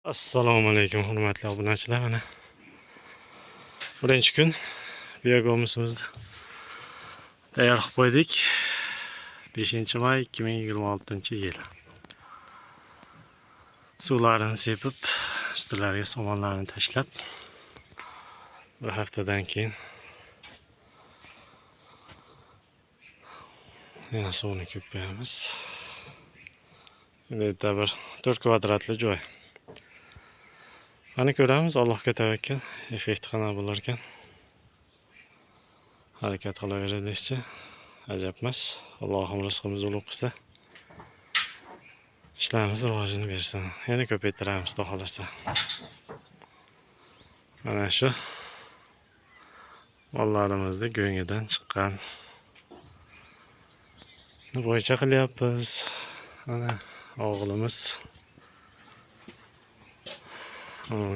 Assalomu alaykum hurmatli obunachilar. Mana birinchi kun biogomisimizni tayyor qilib qo'ydik. 5-may 2026-yil. Suvlarini sepib, ustilariga somonlarni tashlab, bir haftadan keyin yana suvni ko'payamiz. Bu yerda bir 4 kvadratli joy. Qani ko'ramiz, Allohga tavakkal, effekt qanaqa bo'lar ekan. Harakat qilaveradi ishchi. Ajab emas. Allohim rizqimizni ulug' qilsa, ishlarimiz rivojini bersin. Yana ko'paytiramiz, Xudo xolasa. Mana shu mollarimizni go'ngidan chiqqan bo'yicha qilyapmiz. Mana o'g'limiz,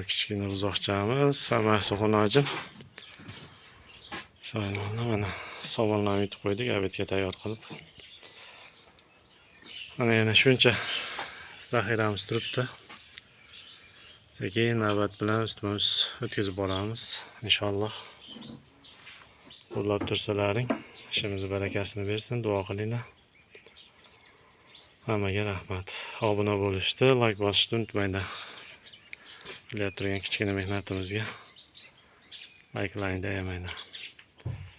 kichkina buzoqchamiz, hammasi xunojim. Mana somonlarni yutib qo'ydik, obedga tayyor qilib. Mana yana shuncha zaxiramiz turibdi. Keyin navbat bilan ustma-ust o'tkazib boramiz, inshaalloh. Qo'llab tursalaring, ishimiz barakasini bersin, duo qilinglar. Hammaga rahmat. Obuna bo'lishni, like bosishni unutmanglar. Qilayotgan kichkina mehnatimizga like-laringni ayamanglar.